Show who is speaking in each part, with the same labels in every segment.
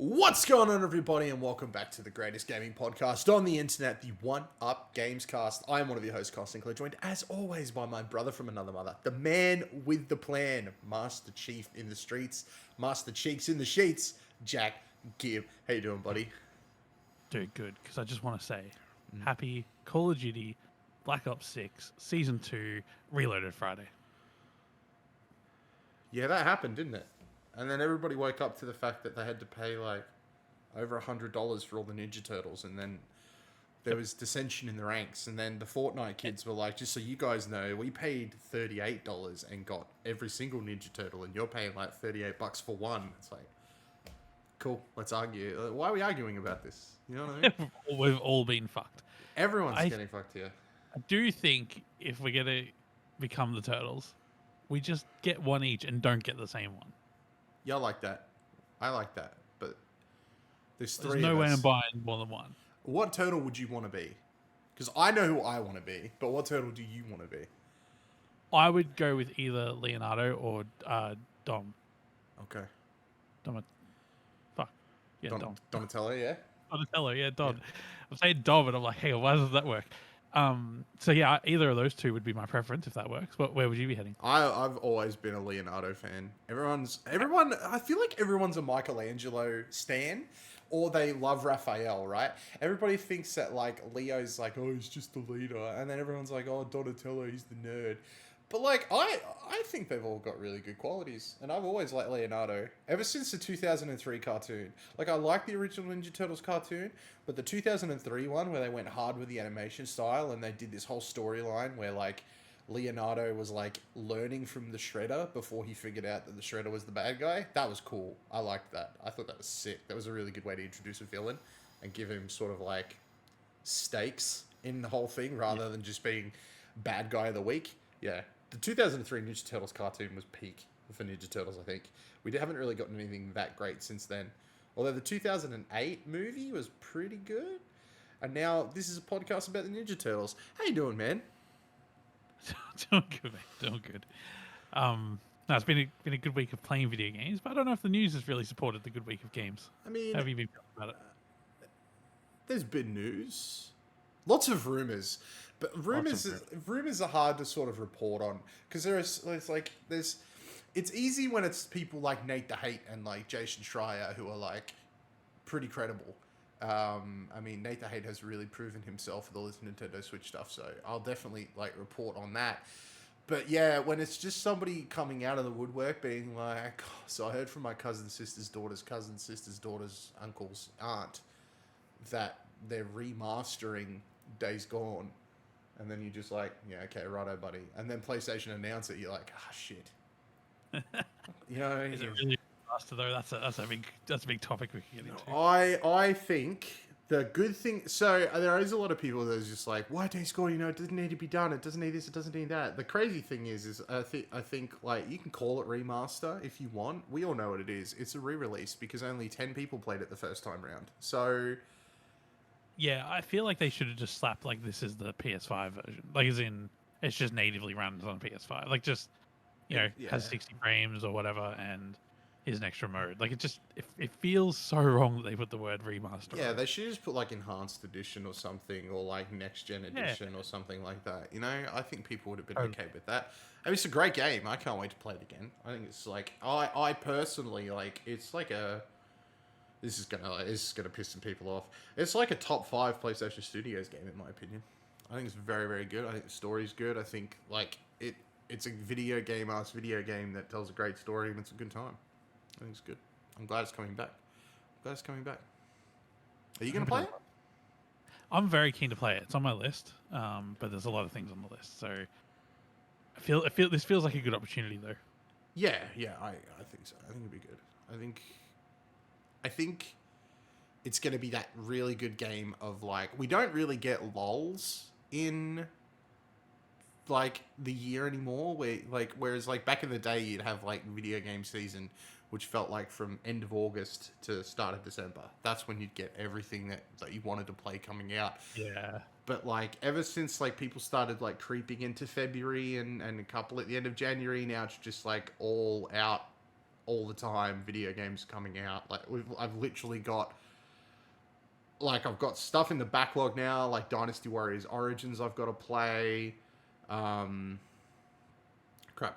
Speaker 1: What's going on, everybody, and welcome back to the greatest gaming podcast on the internet, the One Up Gamescast. I am one of your hosts, Carl Sinclair, joined as always by my brother from another mother, the man with the plan, Master Chief in the streets, Master Cheeks in the sheets, Jack Gibb. How you doing, buddy?
Speaker 2: Dude, good, because I just want to say, happy Call of Duty Black Ops 6 Season 2 Reloaded Friday.
Speaker 1: Yeah, that happened, didn't it? And then everybody woke up to the fact that they had to pay like over $100 for all the Ninja Turtles, and then there was dissension in the ranks, and then the Fortnite kids were like, just so you guys know, we paid $38 and got every single Ninja Turtle, and you're paying like $38 for one. It's like, cool, let's argue. Why are we arguing about this? You know what I mean?
Speaker 2: We've all been fucked.
Speaker 1: Everyone's getting fucked here.
Speaker 2: I do think if we're going to become the Turtles, we just get one each and don't get the same one.
Speaker 1: Yeah, I like that. I like that. But there's
Speaker 2: There's
Speaker 1: three
Speaker 2: no
Speaker 1: of
Speaker 2: way
Speaker 1: us.
Speaker 2: I'm buying more than one.
Speaker 1: What turtle would you want to be? Because I know who I want to be, but what turtle do you want to be?
Speaker 2: I would go with either Leonardo or Dom.
Speaker 1: Okay.
Speaker 2: Fuck. Yeah, Dom.
Speaker 1: Donatello, yeah?
Speaker 2: Donatello, yeah, Don. Yeah. I'm saying Dom, and I'm like, hey, why does that work? So yeah, either of those two would be my preference if that works. Where would you be heading?
Speaker 1: I've always been a Leonardo fan. Everyone. I feel like everyone's a Michelangelo stan, or they love Raphael, right? Everybody thinks that like Leo's like, oh, he's just the leader, and then everyone's like, oh, Donatello, he's the nerd. But like, I think they've all got really good qualities, and I've always liked Leonardo ever since the 2003 cartoon. Like, I like the original Ninja Turtles cartoon, but the 2003 one where they went hard with the animation style and they did this whole storyline where like Leonardo was like learning from the Shredder before he figured out that the Shredder was the bad guy. That was cool. I liked that. I thought that was sick. That was a really good way to introduce a villain and give him sort of like stakes in the whole thing rather than just being bad guy of the week. Yeah. The 2003 Ninja Turtles cartoon was peak for Ninja Turtles, I think. We haven't really gotten anything that great since then. Although the 2008 movie was pretty good. And now this is a podcast about the Ninja Turtles. How you doing, man?
Speaker 2: Doing good, mate. Doing good. No, it's been a good week of playing video games, but I don't know if the news has really supported the good week of games.
Speaker 1: I mean,
Speaker 2: how have you been feeling about it?
Speaker 1: There's been news. Lots of rumors. But rumors are hard to sort of report on because it's easy when it's people like Nate the Hate and like Jason Schreier who are like pretty credible. I mean, Nate the Hate has really proven himself with all this Nintendo Switch stuff, so I'll definitely like report on that. But yeah, when it's just somebody coming out of the woodwork being like, oh, so I heard from my cousin's sister's daughter's uncle's aunt that they're remastering Days Gone. And then you're just like, yeah, okay, righto, buddy. And then PlayStation announce it, you're like, ah, shit. You know,
Speaker 2: is it really faster though? That's a big topic we can get into.
Speaker 1: I think the good thing. So there is a lot of people that are just like, why Days Gone? You know, it doesn't need to be done. It doesn't need this. It doesn't need that. The crazy thing is I think like you can call it remaster if you want. We all know what it is. It's a re-release because only 10 people played it the first time round. So.
Speaker 2: Yeah, I feel like they should have just slapped like this is the PS5 version, like as in it's just natively runs on PS5, like just has 60 frames or whatever, and here's an extra mode. Like it feels so wrong that they put the word remaster.
Speaker 1: Yeah, they should just put like enhanced edition or something, or like next gen edition or something like that. You know, I think people would have been okay with that. I mean, it's a great game. I can't wait to play it again. I think it's like I personally like it's like a. This is gonna piss some people off. It's like a top 5 PlayStation Studios game in my opinion. I think it's very, very good. I think the story's good. I think like it's a video game that tells a great story and it's a good time. I think it's good. I'm glad it's coming back. Are you gonna play it?
Speaker 2: I'm very keen to play it. It's on my list, but there's a lot of things on the list. So I feel this feels like a good opportunity though.
Speaker 1: Yeah, I think so. I think it'd be good. I think it's going to be that really good game of like, we don't really get lulls in like the year anymore whereas like back in the day you'd have like video game season, which felt like from end of August to start of December. That's when you'd get everything that you wanted to play coming out.
Speaker 2: Yeah.
Speaker 1: But like ever since like people started like creeping into February and a couple at the end of January, now it's just like all all the time video games coming out. Like I've literally got I've got stuff in the backlog now, like Dynasty Warriors Origins I've got to play.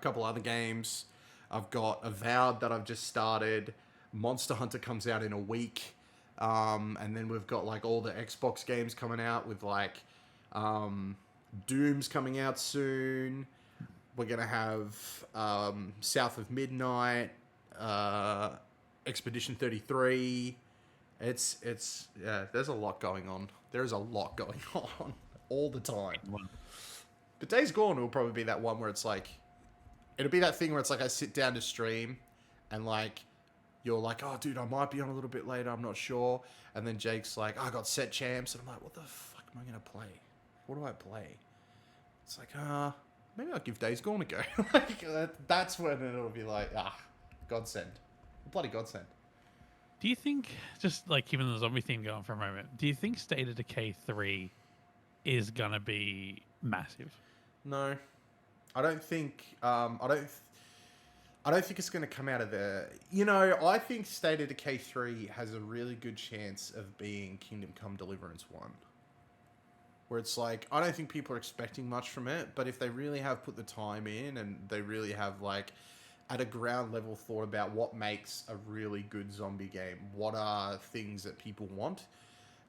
Speaker 1: Couple other games. I've got Avowed that I've just started. Monster Hunter comes out in a week. And then we've got like all the Xbox games coming out with like Doom's coming out soon. We're gonna have South of Midnight, Expedition 33. It's yeah. There's a lot going on. There's a lot going on all the time. But Days Gone will probably be that one where it's like, it'll be that thing where it's like I sit down to stream, and like you're like, oh dude, I might be on a little bit later. I'm not sure. And then Jake's like, oh, I got set champs, and I'm like, what the fuck am I gonna play? What do I play? It's like, maybe I'll give Days Gone a go. Like, that's when it'll be like, godsend. Bloody godsend.
Speaker 2: Do you think, just like keeping the zombie theme going for a moment, do you think State of Decay 3 is going to be massive?
Speaker 1: No. I don't think, I don't think it's going to come out of there. You know, I think State of Decay 3 has a really good chance of being Kingdom Come Deliverance 1. Where it's like, I don't think people are expecting much from it, but if they really have put the time in and they really have like at a ground level thought about what makes a really good zombie game, what are things that people want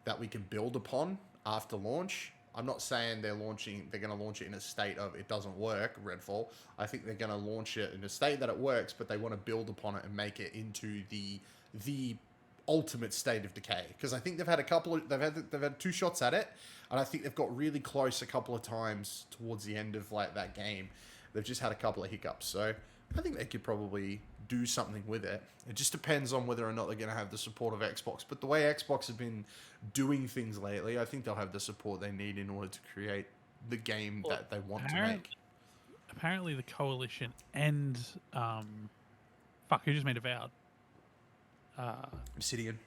Speaker 1: that we can build upon after launch. I'm not saying they're going to launch it in a state of it doesn't work, Redfall. I think they're going to launch it in a state that it works, but they want to build upon it and make it into the ultimate State of Decay. Because I think they've had 2 shots at it, and I think they've got really close a couple of times towards the end of like that game. They've just had a couple of hiccups, so I think they could probably do something with it. It just depends on whether or not they're going to have the support of Xbox. But the way Xbox have been doing things lately, I think they'll have the support they need in order to create the game that they want to make.
Speaker 2: Apparently the Coalition and who just made Avowed?
Speaker 1: Obsidian,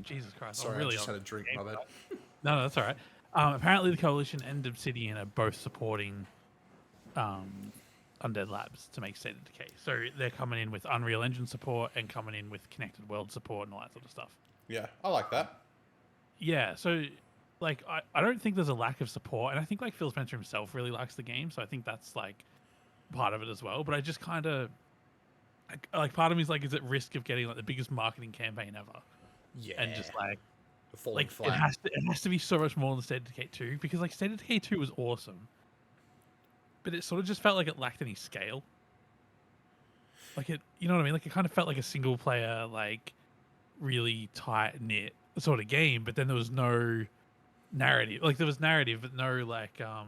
Speaker 2: Jesus Christ.
Speaker 1: Sorry,
Speaker 2: really
Speaker 1: I just had a drink, my bad.
Speaker 2: No, that's all right. Apparently the Coalition and Obsidian are both supporting Undead Labs to make State of Decay. So they're coming in with Unreal Engine support and coming in with Connected World support and all that sort of stuff.
Speaker 1: Yeah, I like that.
Speaker 2: Yeah, so like I don't think there's a lack of support, and I think like Phil Spencer himself really likes the game, so I think that's like part of it as well. But I just kind of like part of me is like, is at risk of getting like the biggest marketing campaign ever?
Speaker 1: Yeah,
Speaker 2: and just like
Speaker 1: flat.
Speaker 2: it has to be so much more than State of Decay 2, because like State of Decay 2 was awesome, but it sort of just felt like it lacked any scale. Like it, you know what I mean? Like it kind of felt like a single player, like really tight knit sort of game, but then there was no narrative. Like there was narrative, but no like I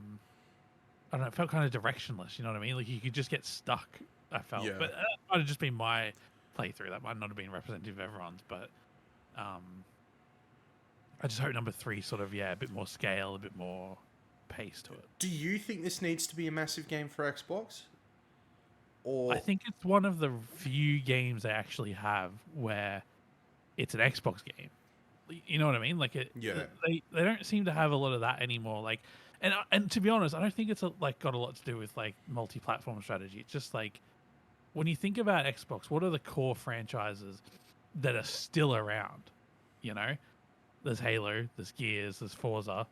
Speaker 2: don't know. It felt kind of directionless. You know what I mean? Like you could just get stuck. I felt,
Speaker 1: Yeah.
Speaker 2: but that might have just been my playthrough. That might not have been representative of everyone's, but I just hope number 3 sort of a bit more scale, a bit more pace to it.
Speaker 1: Do you think this needs to be a massive game for Xbox? Or
Speaker 2: I think it's one of the few games they actually have where it's an Xbox game. You know what I mean? Like they don't seem to have a lot of that anymore. Like, and to be honest, I don't think it's got a lot to do with like multi-platform strategy. It's just like when you think about Xbox, what are the core franchises that are still around? You know, there's Halo, there's Gears, there's Forza.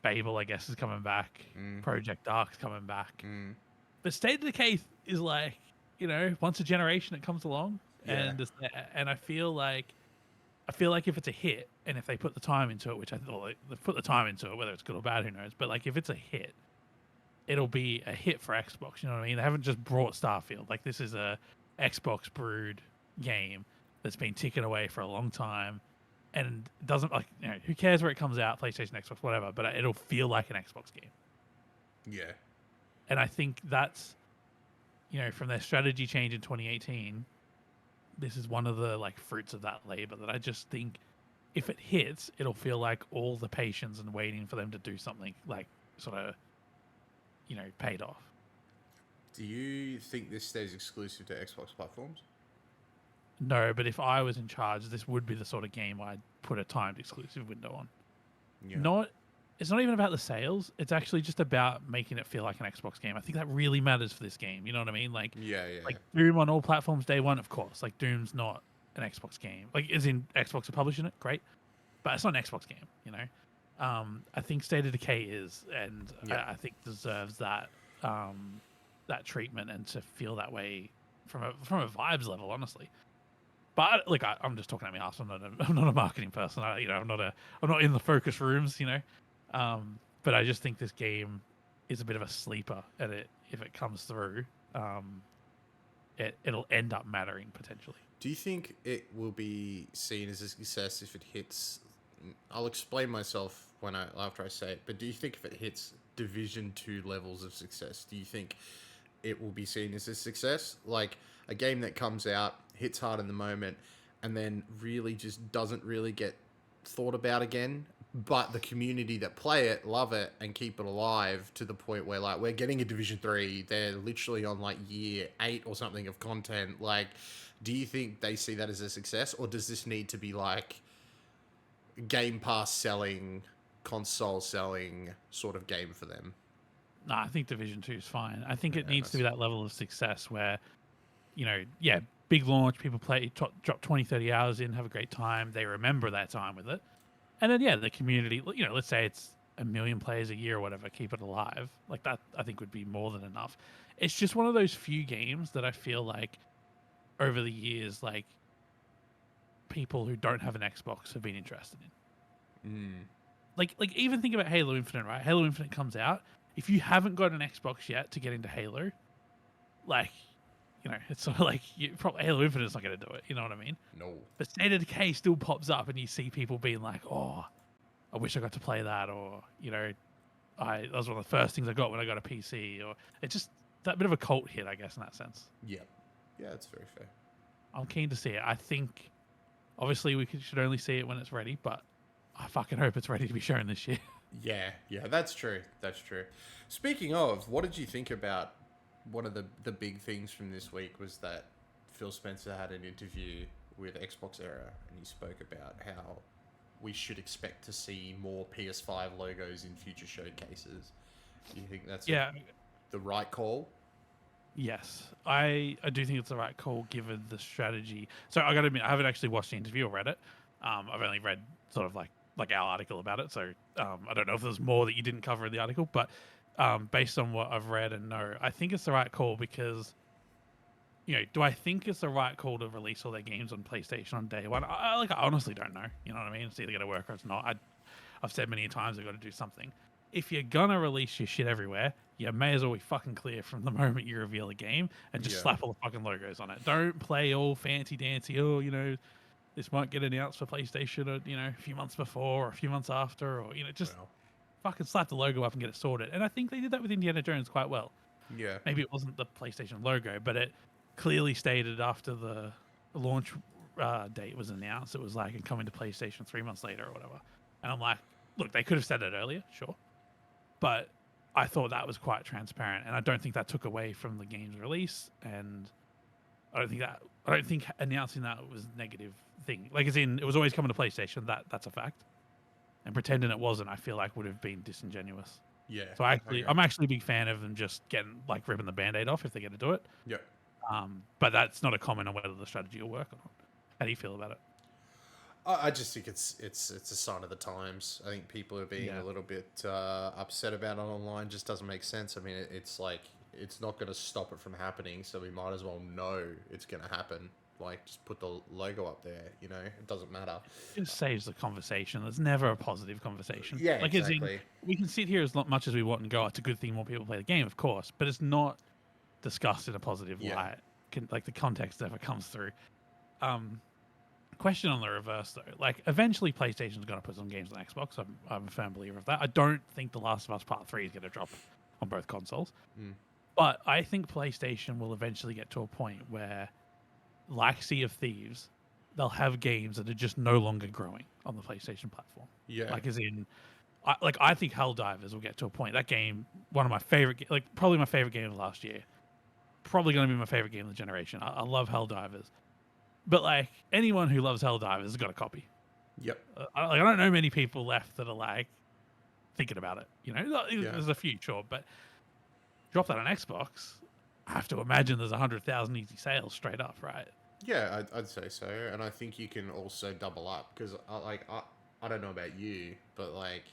Speaker 2: Fable, I guess, is coming back. Project Dark's coming back. But State of Decay is like, you know, once a generation it comes along, and I feel like if it's a hit, and if they put the time into it, which I thought they put the time into it, whether it's good or bad, who knows? But like, if it's a hit, it'll be a hit for Xbox. You know what I mean? They haven't just brought Starfield. Like, this is a Xbox brewed game that's been ticking away for a long time, and doesn't, like, you know, who cares where it comes out, PlayStation, Xbox, whatever, but it'll feel like an Xbox game.
Speaker 1: Yeah.
Speaker 2: And I think that's, you know, from their strategy change in 2018, this is one of the like fruits of that labor that I just think if it hits, it'll feel like all the patience and waiting for them to do something like sort of, you know, paid off.
Speaker 1: Do you think this stays exclusive to Xbox platforms?
Speaker 2: No, but if I was in charge, this would be the sort of game I'd put a timed exclusive window on.
Speaker 1: Yeah.
Speaker 2: Not it's not even about the sales. It's actually just about making it feel like an Xbox game. I think that really matters for this game. You know what I mean? Like,
Speaker 1: Yeah,
Speaker 2: like Doom on all platforms day one, of course. Like Doom's not an Xbox game. Like, as in Xbox are publishing it, great, but it's not an Xbox game. You know, I think State of Decay is, and
Speaker 1: yeah.
Speaker 2: I think deserves that treatment and to feel that way from a vibes level, honestly. But look, I'm just talking at my ass. I'm not a marketing person. I'm not in the focus rooms. But I just think this game is a bit of a sleeper, and if it comes through, it'll end up mattering potentially.
Speaker 1: Do you think it will be seen as a success if it hits? I'll explain myself after I say it. But do you think if it hits Division 2 levels of success, do you think it will be seen as a success? Like a game that comes out, hits hard in the moment, and then really just doesn't really get thought about again, but the community that play it love it and keep it alive to the point where, like, we're getting a Division 3, they're literally on like year 8 or something of content. Like, do you think they see that as a success, or does this need to be like Game Pass selling, console selling sort of game for them?
Speaker 2: No, I think Division 2 is fine. I think it needs to be that level of success where, yeah, big launch, people play, drop 20, 30 hours in, have a great time. They remember that time with it. And then, yeah, the community, let's say it's 1 million players a year or whatever, keep it alive. Like that, I think would be more than enough. It's just one of those few games that I feel like over the years, like people who don't have an Xbox have been interested in. Like even think about Halo Infinite, right? Halo Infinite comes out. If you haven't got an Xbox yet to get into Halo, like, it's sort of like Halo Infinite's not going to do it. You know what I mean?
Speaker 1: No.
Speaker 2: But State of Decay still pops up, and you see people being like, "Oh, I wish I got to play that," or that was one of the first things I got when I got a PC. Or it's just that bit of a cult hit, I guess, in that sense.
Speaker 1: Yeah, that's very fair.
Speaker 2: I'm keen to see it. I think, obviously, we should only see it when it's ready, but I fucking hope it's ready to be shown this year.
Speaker 1: Yeah, that's true. That's true. Speaking of, what did you think about one of the big things from this week was that Phil Spencer had an interview with Xbox Era, and he spoke about how we should expect to see more PS5 logos in future showcases. Do you think that's the right call?
Speaker 2: Yes, I do think it's the right call given the strategy. So I got to admit, I haven't actually watched the interview or read it. I've only read sort of like our article about it. So I don't know if there's more that you didn't cover in the article, but based on what I've read and know, I think it's the right call because, do I think it's the right call to release all their games on PlayStation on day one? I honestly don't know. You know what I mean? It's either going to work or it's not. I've said many times they've got to do something. If you're going to release your shit everywhere, you may as well be fucking clear from the moment you reveal a game and just slap all the fucking logos on it. Don't play all fancy dancy. Oh, this might get announced for PlayStation, a few months before or a few months after, or just fucking slap the logo up and get it sorted. And I think they did that with Indiana Jones quite well.
Speaker 1: Yeah.
Speaker 2: Maybe it wasn't the PlayStation logo, but it clearly stated after the launch date was announced, it was like coming to PlayStation 3 months later or whatever. And I'm like, look, they could have said that earlier, sure, but I thought that was quite transparent, and I don't think that took away from the game's release. And I don't think announcing that was a negative thing. Like, as in, it was always coming to PlayStation. That's a fact. And pretending it wasn't, I feel like would have been disingenuous.
Speaker 1: Yeah.
Speaker 2: So I'm actually a big fan of them just ripping the Band-Aid off if they're going to do it.
Speaker 1: Yep.
Speaker 2: But that's not a comment on whether the strategy will work or not. How do you feel about it?
Speaker 1: I just think it's a sign of the times. I think people are being a little bit upset about it online. Just doesn't make sense. I mean, it's like it's not going to stop it from happening, so we might as well know it's going to happen. Like, just put the logo up there. It doesn't matter.
Speaker 2: It just saves the conversation. There's never a positive conversation.
Speaker 1: Yeah, exactly.
Speaker 2: We can sit here as much as we want and go, it's a good thing more people play the game, of course, but it's not discussed in a positive light. Like, the context never comes through. Question on the reverse, though. Like, eventually PlayStation's going to put some games on Xbox. I'm a firm believer of that. I don't think The Last of Us Part 3 is going to drop on both consoles. But I think PlayStation will eventually get to a point where, like Sea of Thieves, they'll have games that are just no longer growing on the PlayStation platform. Yeah. Like, as in, I think Helldivers will get to a point. That game, one of my favorite, probably my favorite game of last year. Probably going to be my favorite game of the generation. I love Helldivers. But, like, anyone who loves Helldivers has got a copy.
Speaker 1: Yep.
Speaker 2: I don't know many people left that are like, thinking about it. You know,
Speaker 1: Yeah.
Speaker 2: there's a few, sure, but drop that on Xbox. I have to imagine there's 100,000 easy sales straight up, right?
Speaker 1: Yeah, I'd say so, and I think you can also double up because I don't know about you, but like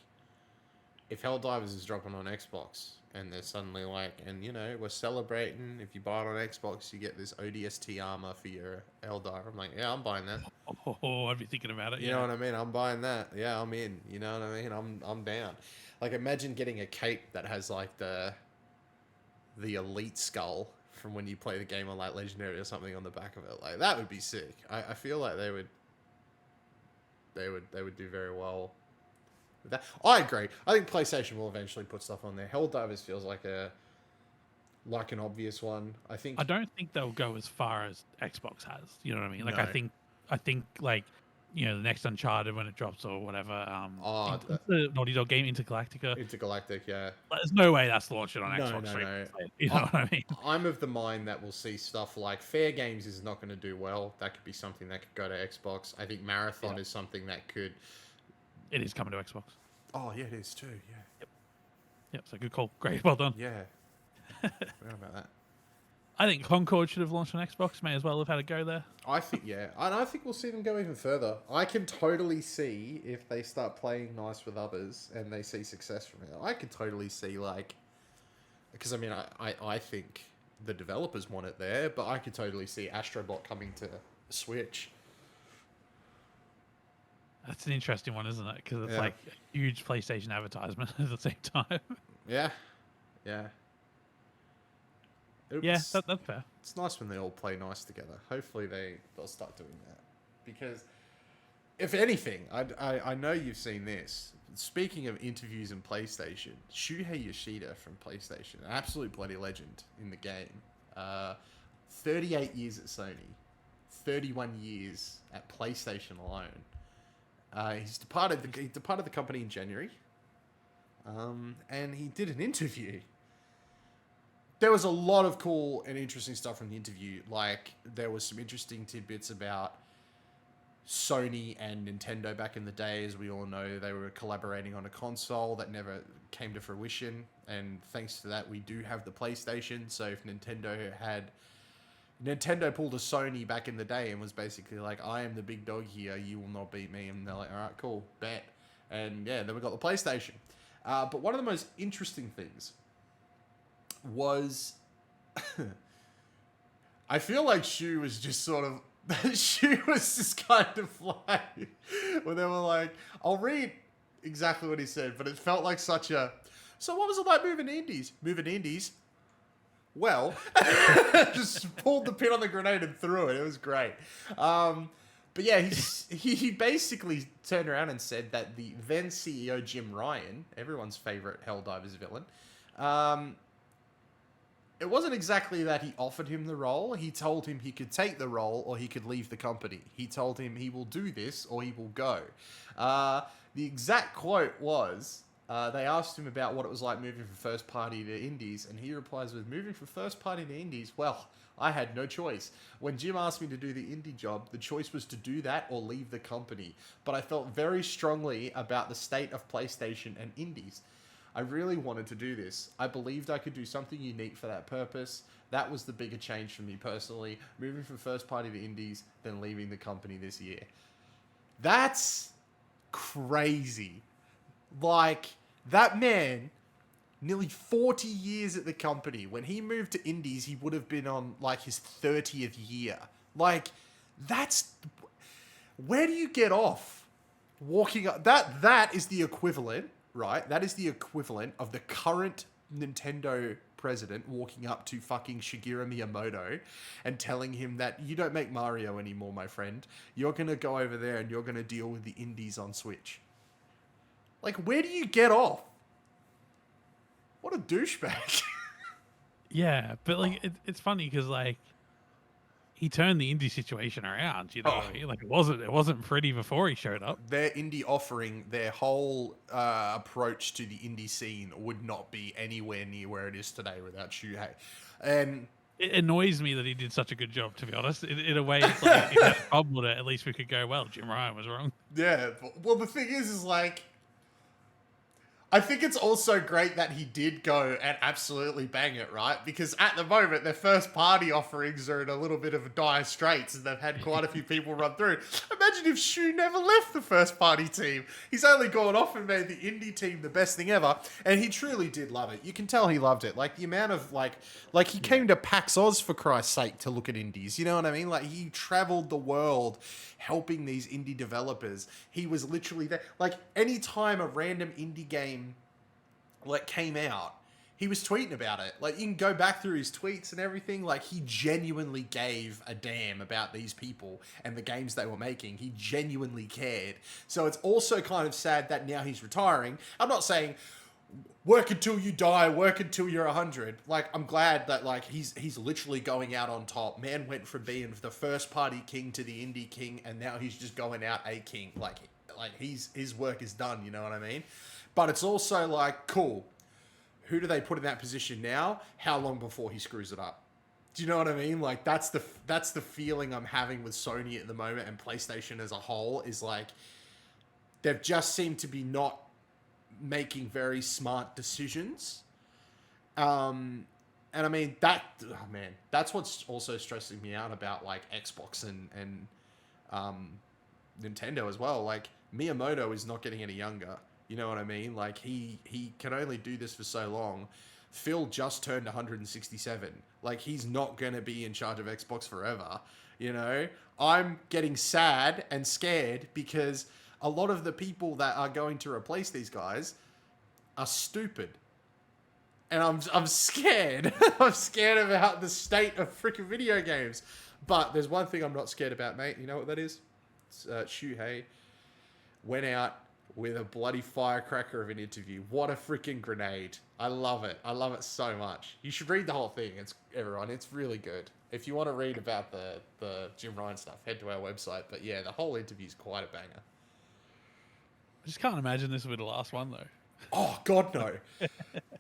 Speaker 1: if Helldivers is dropping on Xbox and they're suddenly like, and you know we're celebrating, if you buy it on Xbox you get this ODST armor for your Helldiver. I'm like, yeah, I'm buying that.
Speaker 2: Oh, I'd be thinking about it.
Speaker 1: You know what I mean? I'm buying that. Yeah, I'm in. You know what I mean? I'm down. Like imagine getting a cape that has like the elite skull from when you play the game on like Legendary or something on the back of it. Like that would be sick. I feel like they would do very well with that. I agree. I think PlayStation will eventually put stuff on there. Helldivers feels like an obvious one.
Speaker 2: I don't think they'll go as far as Xbox has. You know what I mean? Like
Speaker 1: No.
Speaker 2: I think like, you know, the next Uncharted when it drops or whatever. The Naughty Dog game Intergalactica.
Speaker 1: Intergalactic, yeah.
Speaker 2: There's no way that's launching on
Speaker 1: No,
Speaker 2: Xbox.
Speaker 1: no.
Speaker 2: You know what I mean?
Speaker 1: I'm of the mind that we'll see stuff like Fair Games is not going to do well. That could be something that could go to Xbox. I think Marathon is something that could.
Speaker 2: It is coming to Xbox.
Speaker 1: Oh yeah, it is too. Yeah.
Speaker 2: Yep. So good call. Great. Well done.
Speaker 1: Yeah. Forgot about that.
Speaker 2: I think Concord should have launched on Xbox. May as well have had a go there.
Speaker 1: I think, yeah. And I think we'll see them go even further. I can totally see if they start playing nice with others and they see success from it. I can totally see, like... Because, I mean, I think the developers want it there, but I could totally see Astrobot coming to Switch.
Speaker 2: That's an interesting one, isn't it? Because it's like a huge PlayStation advertisement at the same time.
Speaker 1: Yeah. Yeah.
Speaker 2: Yeah, that's fair.
Speaker 1: It's nice when they all play nice together. Hopefully they'll start doing that. Because, if anything, I know you've seen this. Speaking of interviews in PlayStation, Shu Yoshida from PlayStation, an absolute bloody legend in the game. 38 years at Sony. 31 years at PlayStation alone. He departed the company in January. And he did an interview. There was a lot of cool and interesting stuff from the interview. Like, there was some interesting tidbits about Sony and Nintendo back in the day. As we all know, they were collaborating on a console that never came to fruition. And thanks to that, we do have the PlayStation. So if Nintendo pulled a Sony back in the day and was basically like, I am the big dog here, you will not beat me. And they're like, all right, cool, bet. And yeah, then we got the PlayStation. But one of the most interesting things was I feel like Shu was just sort of Shu was just kind of like when they were like, I'll read exactly what he said, but it felt like such a so what was it like moving to indies? Well, just pulled the pin on the grenade and threw it. It was great. But yeah, he basically turned around and said that the then CEO Jim Ryan, everyone's favorite Helldivers villain, it wasn't exactly that he offered him the role. He told him he could take the role or he could leave the company. He told him he will do this or he will go. The exact quote was, they asked him about what it was like moving from first party to indies, and he replies with, moving from first party to indies, well, I had no choice. When Jim asked me to do the indie job, the choice was to do that or leave the company. But I felt very strongly about the state of PlayStation and indies. I really wanted to do this. I believed I could do something unique for that purpose. That was the bigger change for me personally, moving from first party to indies, then leaving the company this year. That's crazy. Like, that man, nearly 40 years at the company. When he moved to indies, he would have been on, like, his 30th year. Like, that's... Where do you get off walking up? That is the equivalent... Right, that is the equivalent of the current Nintendo president walking up to fucking Shigeru Miyamoto and telling him that you don't make Mario anymore, my friend. You're going to go over there and you're going to deal with the indies on Switch. Like, where do you get off? What a douchebag.
Speaker 2: Yeah, but like it's funny because like he turned the indie situation around, you know what I mean? Like it wasn't pretty before he showed up.
Speaker 1: Their indie offering, their whole approach to the indie scene would not be anywhere near where it is today without Shuhei. And
Speaker 2: it annoys me that he did such a good job, to be honest. In a way, it's like if he had a problem with it, at least we could go, well, Jim Ryan was wrong.
Speaker 1: Yeah, well, the thing is like, I think it's also great that he did go and absolutely bang it, right? Because at the moment, their first party offerings are in a little bit of a dire straits, and they've had quite a few people run through. Imagine if Shu never left the first party team. He's only gone off and made the indie team the best thing ever, and he truly did love it. You can tell he loved it. Like, the amount of, like he came to PAX Oz, for Christ's sake, to look at indies. You know what I mean? Like, he traveled the world helping these indie developers. He was literally there. Like, any time a random indie game like came out, he was tweeting about it. Like, you can go back through his tweets and everything. Like, he genuinely gave a damn about these people and the games they were making. He genuinely cared. So it's also kind of sad that now he's retiring. I'm not saying work until you die, work until you're 100. Like, I'm glad that, like, he's literally going out on top. Man went from being the first party king to the indie king, and now he's just going out a king. Like his work is done, you know what I mean? But it's also like, cool, who do they put in that position now? How long before he screws it up? Do you know what I mean? Like, that's the feeling I'm having with Sony at the moment, and PlayStation as a whole, is like, they've just seemed to be not making very smart decisions. And I mean, that's what's also stressing me out about, like, Xbox and Nintendo as well. Like, Miyamoto is not getting any younger. You know what I mean? Like, he can only do this for so long. Phil just turned 167. Like, he's not going to be in charge of Xbox forever. You know? I'm getting sad and scared because a lot of the people that are going to replace these guys are stupid. And I'm scared. I'm scared about the state of freaking video games. But there's one thing I'm not scared about, mate. You know what that is? It's, Shuhei went out with a bloody firecracker of an interview. What a freaking grenade. I love it. I love it so much. You should read the whole thing. It's really good. If you want to read about the Jim Ryan stuff, head to our website. But yeah, the whole interview is quite a banger.
Speaker 2: I just can't imagine this will be the last one, though.
Speaker 1: Oh, God, no.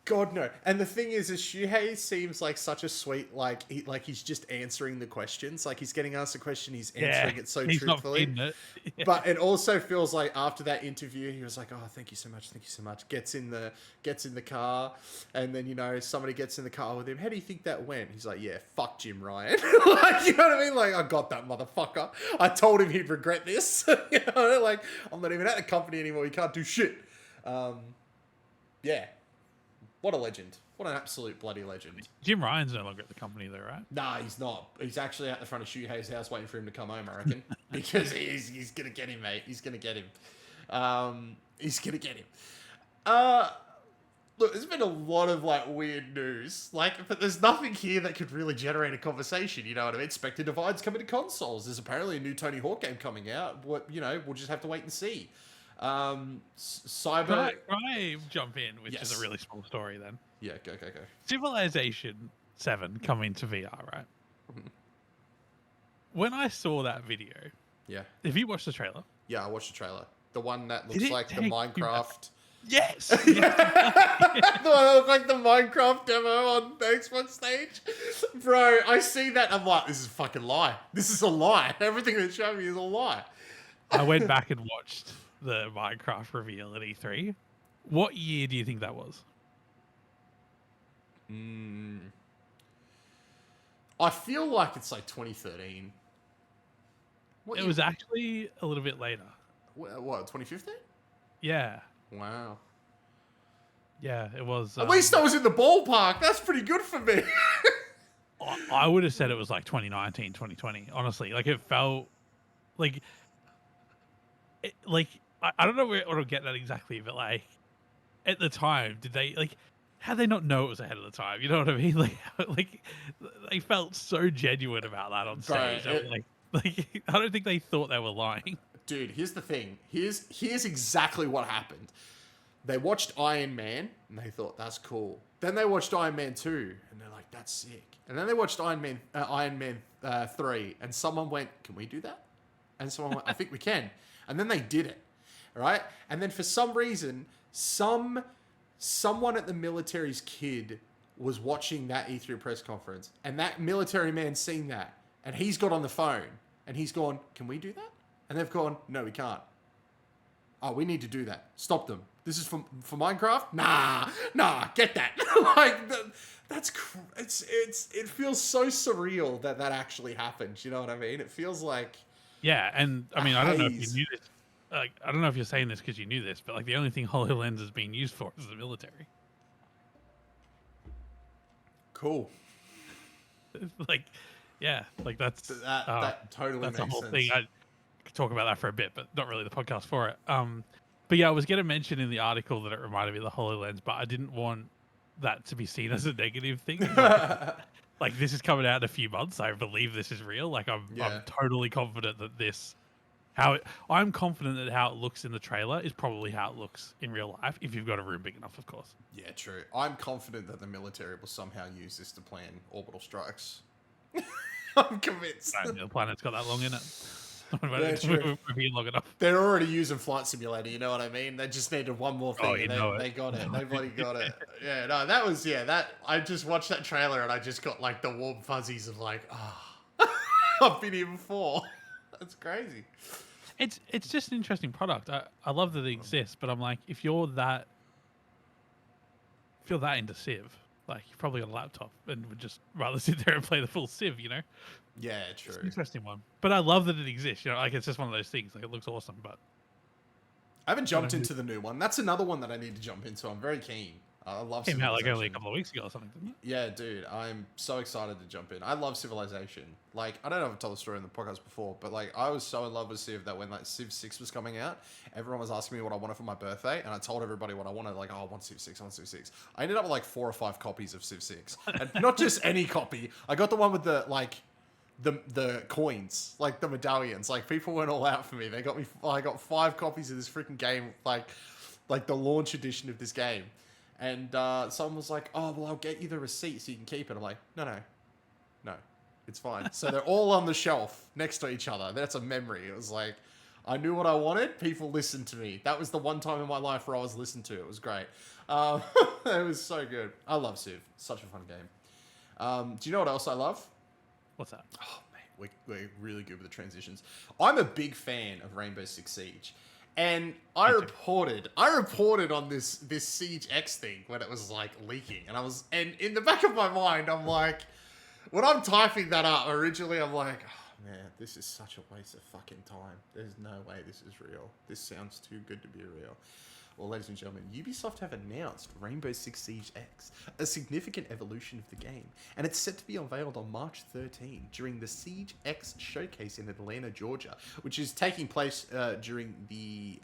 Speaker 1: God, no. And the thing is Shuhei seems like such a sweet, he's just answering the questions. Like, he's getting asked a question, he's answering it so truthfully.
Speaker 2: Not it.
Speaker 1: But it also feels like after that interview, he was like, oh, thank you so much. Gets in the car, and then, you know, somebody gets in the car with him. How do you think that went? He's like, yeah, fuck Jim Ryan. Like, you know what I mean? Like, I got that motherfucker. I told him he'd regret this. You know, like, I'm not even at the company anymore. He can't do shit. Yeah. What a legend. What an absolute bloody legend.
Speaker 2: Jim Ryan's no longer at the company, though, right?
Speaker 1: Nah, he's not. He's actually out the front of Shuhei's house waiting for him to come home, I reckon. Because he's going to get him, mate. He's going to get him. Look, there's been a lot of, like, weird news. Like, but there's nothing here that could really generate a conversation, you know what I mean? Spectre Divide's coming to consoles. There's apparently a new Tony Hawk game coming out. You know, we'll just have to wait and see. Cyber...
Speaker 2: Can I jump in, which is a really small story then?
Speaker 1: Yeah, go.
Speaker 2: Civilization 7 coming to VR, right?
Speaker 1: Mm-hmm.
Speaker 2: When I saw that video...
Speaker 1: Yeah.
Speaker 2: Have you watched the trailer?
Speaker 1: Yeah, I watched the trailer. The one that looks like the Minecraft...
Speaker 2: Yes!
Speaker 1: The one that looked like the Minecraft demo on the Xbox stage. Bro, I see that. I'm like, this is a fucking lie. This is a lie. Everything they showed me is a lie.
Speaker 2: I went back and watched the Minecraft reveal at E3. What year do you think that was?
Speaker 1: I feel like it's like 2013.
Speaker 2: It was actually a little bit later.
Speaker 1: What, 2015?
Speaker 2: Yeah.
Speaker 1: Wow.
Speaker 2: Yeah, it was.
Speaker 1: At least I was in the ballpark. That's pretty good for me.
Speaker 2: I would have said it was like 2019, 2020. Honestly, like it felt like, I don't know where to get that exactly, but like at the time, did they how they not know it was ahead of the time? You know what I mean? Like they felt so genuine about that on stage. Like I don't think they thought they were lying.
Speaker 1: Dude, here's the thing. Here's exactly what happened. They watched Iron Man and they thought that's cool. Then they watched Iron Man 2 and they're like, that's sick. And then they watched Iron Man 3 and someone went, can we do that? And someone went, I think we can. And then they did it. Right? And then for some reason, someone at the military's kid was watching that E3 press conference, and that military man's seen that, and he's got on the phone, and he's gone, can we do that? And they've gone, no, we can't. Oh, we need to do that. Stop them. This is for Minecraft? Nah, get that. It feels so surreal that actually happened. You know what I mean? It feels like
Speaker 2: yeah, and I mean, I don't know if you knew this. Like, I don't know if you're saying this because you knew this, but like the only thing HoloLens is being used for is the military.
Speaker 1: Cool.
Speaker 2: Like, yeah, like that
Speaker 1: totally
Speaker 2: that's
Speaker 1: makes
Speaker 2: a whole
Speaker 1: sense.
Speaker 2: thing. I could talk about that for a bit, but not really the podcast for it. But yeah, I was going to mention in the article that it reminded me of the HoloLens, but I didn't want that to be seen as a negative thing. Like this is coming out in a few months. I believe this is real. Like I'm totally confident that I'm confident that how it looks in the trailer is probably how it looks in real life, if you've got a room big enough, of course.
Speaker 1: Yeah, true. I'm confident that the military will somehow use this to plan orbital strikes. I'm convinced.
Speaker 2: The planet's got that long in it.
Speaker 1: Yeah,
Speaker 2: long enough.
Speaker 1: They're already using Flight Simulator, you know what I mean? They just needed one more thing, they got it. Nobody got it. Yeah, no, that was, I just watched that trailer and I just got, like, the warm fuzzies of, like, I've been here before. That's crazy.
Speaker 2: It's just an interesting product. I love that it exists, but I'm like, if you're that into Civ, like, you've probably got a laptop and would just rather sit there and play the full Civ, you know?
Speaker 1: Yeah, true.
Speaker 2: It's an interesting one. But I love that it exists, you know? Like, it's just one of those things. Like, it looks awesome, but...
Speaker 1: I haven't jumped into the new one. That's another one that I need to jump into. I'm very keen. I love
Speaker 2: Civilization. Came out like only a couple of weeks ago or something, didn't it?
Speaker 1: Yeah, dude. I'm so excited to jump in. I love Civilization. Like, I don't know if I've told the story in the podcast before, but like, I was so in love with Civ that when like Civ 6 was coming out, everyone was asking me what I wanted for my birthday, and I told everybody what I wanted. Like, oh, I want Civ 6, I want Civ 6. I ended up with like 4 or 5 copies of Civ 6. And not just any copy. I got the one with the, like, the coins, like the medallions. Like, people went all out for me. They got me, I got 5 copies of this freaking game, like the launch edition of this game. And someone was like, oh, well, I'll get you the receipt so you can keep it. I'm like, no, it's fine. So they're all on the shelf next to each other. That's a memory. It was like, I knew what I wanted. People listened to me. That was the one time in my life where I was listened to. It was great. It was so good. I love Civ. Such a fun game. Do you know what else I love?
Speaker 2: What's that?
Speaker 1: Oh, man, we're really good with the transitions. I'm a big fan of Rainbow Six Siege. And I reported on this Siege X thing when it was like leaking, and in the back of my mind, I'm like, when I'm typing that up, originally I'm like, oh man, this is such a waste of fucking time. There's no way this is real. This sounds too good to be real. Well, ladies and gentlemen, Ubisoft have announced Rainbow Six Siege X, a significant evolution of the game, and it's set to be unveiled on March 13 during the Siege X showcase in Atlanta, Georgia, which is taking place during the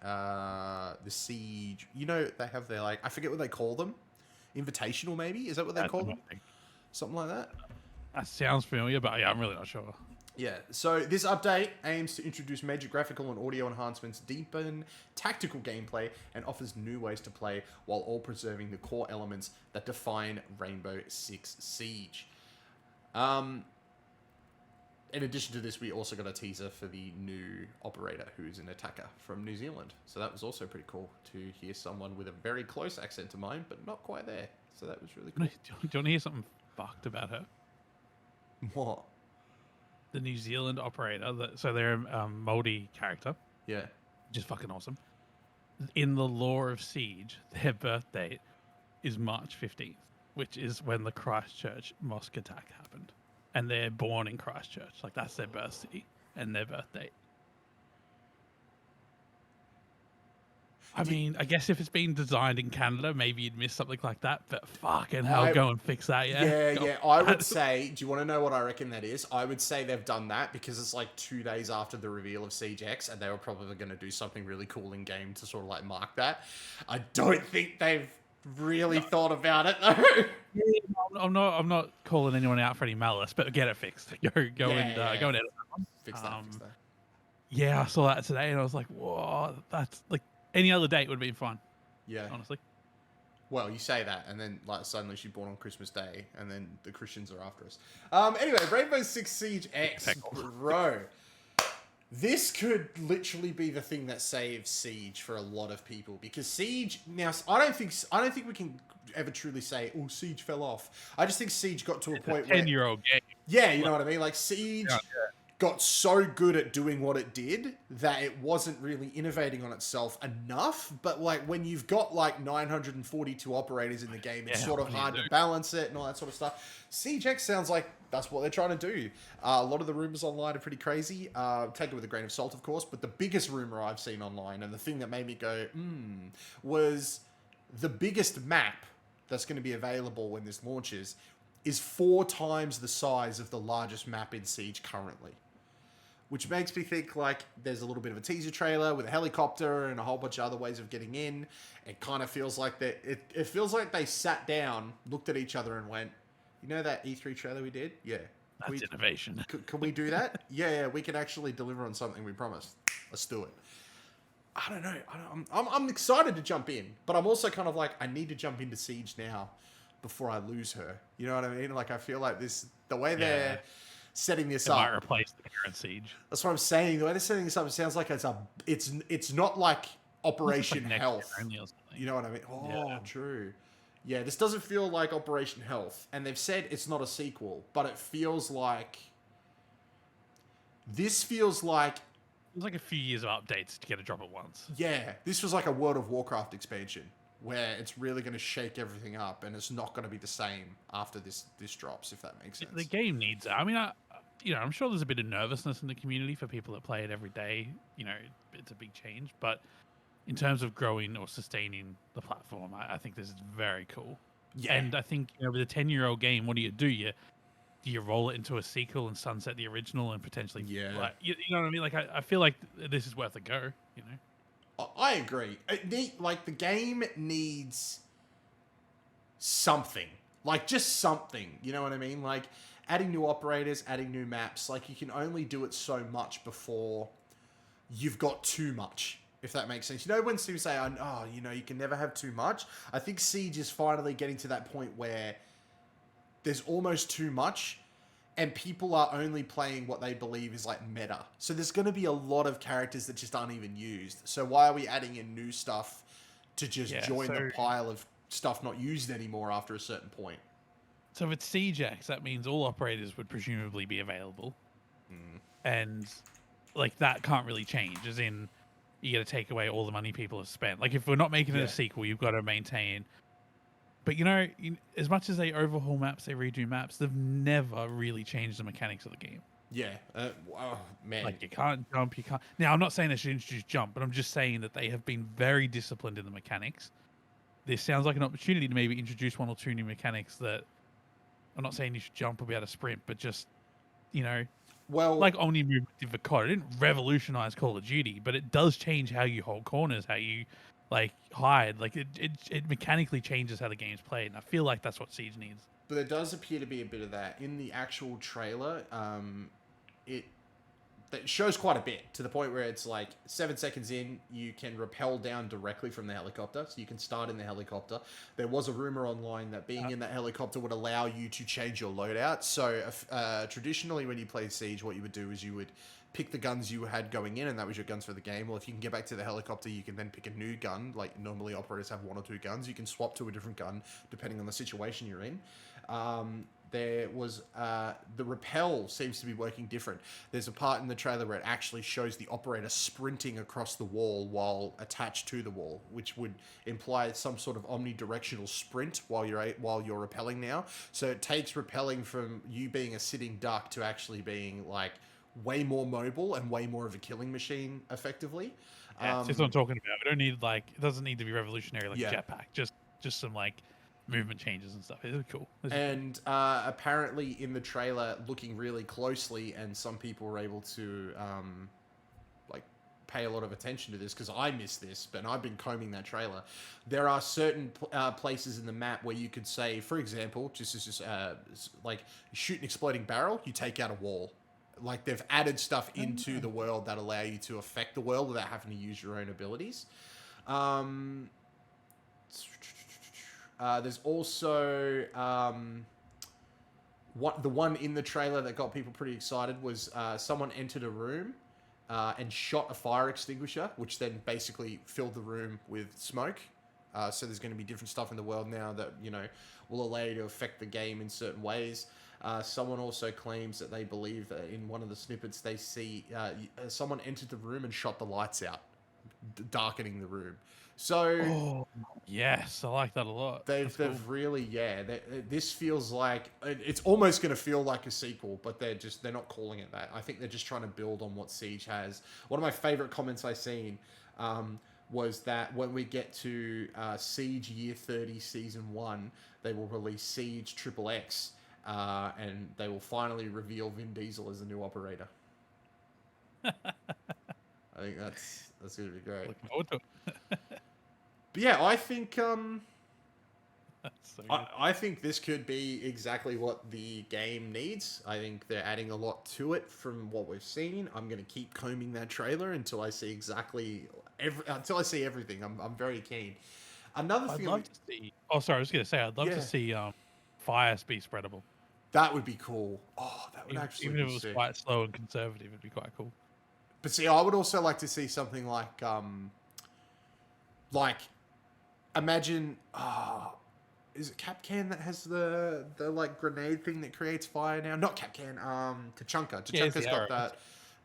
Speaker 1: Siege. You know, they have their, like, I forget what they call them, invitational maybe? Is that what they call them? Something like that?
Speaker 2: That sounds familiar, but yeah, I'm really not sure.
Speaker 1: Yeah, so this update aims to introduce major graphical and audio enhancements, deepen tactical gameplay, and offers new ways to play while all preserving the core elements that define Rainbow Six Siege. In addition to this, we also got a teaser for the new operator, who's an attacker from New Zealand. So that was also pretty cool to hear someone with a very close accent to mine, but not quite there. So that was really cool.
Speaker 2: Do you want to hear something fucked about her?
Speaker 1: What?
Speaker 2: The New Zealand operator, so they're a Māori character.
Speaker 1: Yeah.
Speaker 2: Which is fucking awesome. In the lore of Siege, their birth date is March 15th, which is when the Christchurch mosque attack happened. And they're born in Christchurch. Like, that's their birth city and their birth date. I mean, I guess if it's been designed in Canada, maybe you'd miss something like that. But fucking hell, go and fix that, yeah?
Speaker 1: Yeah. I would say, do you want to know what I reckon that is? I would say they've done that because it's like 2 days after the reveal of Siege X, and they were probably going to do something really cool in game to sort of like mark that. I don't think they've really thought about it though.
Speaker 2: I'm not calling anyone out for any malice, but get it fixed. Go and edit that one.
Speaker 1: Fix that.
Speaker 2: Yeah, I saw that today, and I was like, whoa, that's like. Any other date would have been fine. Yeah. Honestly.
Speaker 1: Well, you say that, and then like suddenly she's born on Christmas Day, and then the Christians are after us. Anyway, Rainbow Six Siege X, bro. This could literally be the thing that saves Siege for a lot of people, because Siege now I don't think we can ever truly say, oh, Siege fell off. I just think Siege got to a point where
Speaker 2: 10-year-old game.
Speaker 1: Yeah, you know what I mean? Like Siege got so good at doing what it did that it wasn't really innovating on itself enough. But like when you've got like 942 operators in the game, it's sort of hard to balance it and all that sort of stuff. Siege X sounds like that's what they're trying to do. A lot of the rumors online are pretty crazy. Take it with a grain of salt, of course. But the biggest rumor I've seen online, and the thing that made me go, was the biggest map that's going to be available when this launches is 4 times the size of the largest map in Siege currently. Which makes me think like there's a little bit of a teaser trailer with a helicopter and a whole bunch of other ways of getting in. It kind of feels like it feels like they sat down, looked at each other and went, you know that E3 trailer we did? Yeah.
Speaker 2: That's innovation.
Speaker 1: Can we do that? Yeah, we can actually deliver on something we promised. Let's do it. I don't know. I'm excited to jump in, but I'm also kind of like, I need to jump into Siege now before I lose her. You know what I mean? Like, I feel like the way they're setting this up
Speaker 2: might replace the current Siege.
Speaker 1: That's what I'm saying. The way they're setting this up, it sounds like it's not like Operation Health. You know what I mean? Oh, true. Yeah, this doesn't feel like Operation Health. And they've said it's not a sequel, but it feels like... This feels like...
Speaker 2: It was like a few years of updates to get a drop at once.
Speaker 1: Yeah, this was like a World of Warcraft expansion, where it's really going to shake everything up, and it's not going to be the same after this drops, if that makes sense.
Speaker 2: The game needs it. I mean, I'm sure there's a bit of nervousness in the community for people that play it every day. You know, it's a big change, but in terms of growing or sustaining the platform, I think this is very cool. Yeah. And I think, you know, with a 10-year-old game, what do? Do you roll it into a sequel and sunset the original and potentially... Like, you know what I mean? Like, I feel like this is worth a go, you know?
Speaker 1: I agree. Like, the game needs something. Like, just something. You know what I mean? Like, adding new operators, adding new maps. Like, you can only do it so much before you've got too much, if that makes sense. You know, when people say, oh, you know, you can never have too much? I think Siege is finally getting to that point where there's almost too much, and people are only playing what they believe is like meta. So there's going to be a lot of characters that just aren't even used. So why are we adding in new stuff to just join the pile of stuff not used anymore after a certain point?
Speaker 2: So if it's Siege X, that means all operators would presumably be available. And like that can't really change, as in you got to take away all the money people have spent. Like if we're not making it a sequel, you've got to maintain... But, you know, as much as they overhaul maps, they redo maps, they've never really changed the mechanics of the game.
Speaker 1: Yeah. Oh, man.
Speaker 2: Like, you can't jump, you can't... Now, I'm not saying they should introduce jump, but I'm just saying that they have been very disciplined in the mechanics. This sounds like an opportunity to maybe introduce 1 or 2 new mechanics that... I'm not saying you should jump or be able to sprint, but just, you know...
Speaker 1: Well,
Speaker 2: like Omni Movement did for COD. It didn't revolutionize Call of Duty, but it does change how you hold corners, how you... like hide, like it mechanically changes how the game's played, and I feel like that's what Siege needs.
Speaker 1: But there does appear to be a bit of that in the actual trailer. It shows quite a bit, to the point where it's like 7 seconds in, you can rappel down directly from the helicopter, so you can start in the helicopter. There was a rumor online that being in that helicopter would allow you to change your loadout. So traditionally, when you play Siege, what you would do is you would pick the guns you had going in, and that was your guns for the game. Well, if you can get back to the helicopter, you can then pick a new gun. Like, normally operators have 1 or 2 guns. You can swap to a different gun, depending on the situation you're in. There was... the rappel seems to be working different. There's a part in the trailer where it actually shows the operator sprinting across the wall while attached to the wall, which would imply some sort of omnidirectional sprint while you're rappelling now. So it takes rappelling from you being a sitting duck to actually being, like, way more mobile and way more of a killing machine effectively.
Speaker 2: That's what I'm talking about. We don't need, like, it doesn't need to be revolutionary like jetpack. Just some like movement changes and stuff. It's cool.
Speaker 1: And apparently in the trailer, looking really closely, and some people were able to like pay a lot of attention to this because I missed this, but I've been combing that trailer. There are certain places in the map where you could say, for example, just like shoot an exploding barrel, you take out a wall. Like, they've added stuff into the world that allow you to affect the world without having to use your own abilities. There's also... the one in the trailer that got people pretty excited was someone entered a room and shot a fire extinguisher, which then basically filled the room with smoke. So there's going to be different stuff in the world now that, you know, will allow you to affect the game in certain ways. Someone also claims that they believe that in one of the snippets they see someone entered the room and shot the lights out, darkening the room. So
Speaker 2: Oh, yes, I like that a lot.
Speaker 1: they've
Speaker 2: Cool.
Speaker 1: really this feels like it's almost going to feel like a sequel, but they're not calling it that. I think they're just trying to build on what Siege has. One of my favorite comments I seen was that when we get to Siege Year 30 Season 1, they will release Siege Triple X, and they will finally reveal Vin Diesel as the new operator. I think that's going to be great.
Speaker 2: Looking forward to it.
Speaker 1: But yeah, I think
Speaker 2: So
Speaker 1: I think this could be exactly what the game needs. I think they're adding a lot to it from what we've seen. I'm going to keep combing that trailer until I see until I see everything. I'm very keen. Another thing
Speaker 2: I'd love to see. Oh, sorry, I was going to say I'd love to see fire be spreadable.
Speaker 1: That would be cool. Oh, that would actually
Speaker 2: even
Speaker 1: be
Speaker 2: if it was
Speaker 1: sick.
Speaker 2: quite slow and conservative, it'd be quite cool.
Speaker 1: But see, I would also like to see something like imagine is it Capcan that has the like grenade thing that creates fire now? Not Capcan, Tachanka. Tachanka's got that.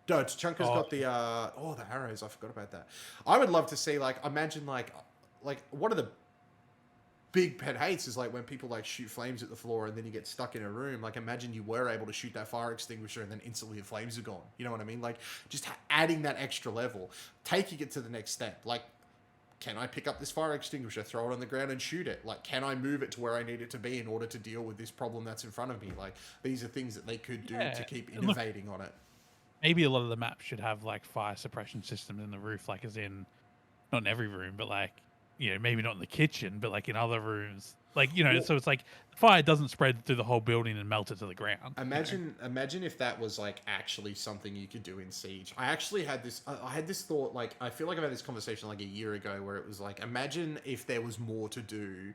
Speaker 1: No, Tachanka's got the the arrows. I forgot about that. I would love to see imagine like one of the big pet hates is like when people like shoot flames at the floor and then you get stuck in a room. Like imagine you were able to shoot that fire extinguisher and then instantly the flames are gone. You know what I mean? Like just adding that extra level, taking it to the next step. Like, can I pick up this fire extinguisher, throw it on the ground and shoot it? Like, can I move it to where I need it to be in order to deal with this problem that's in front of me? Like, these are things that they could do to keep innovating on it.
Speaker 2: Maybe a lot of the maps should have like fire suppression systems in the roof, like as in, not in every room, but like, maybe not in the kitchen, but like in other rooms. Like, so it's like fire doesn't spread through the whole building and melt it to the ground.
Speaker 1: Imagine if that was like actually something you could do in Siege. I actually had this thought, like, I feel like I've had this conversation like a year ago where it was like, imagine if there was more to do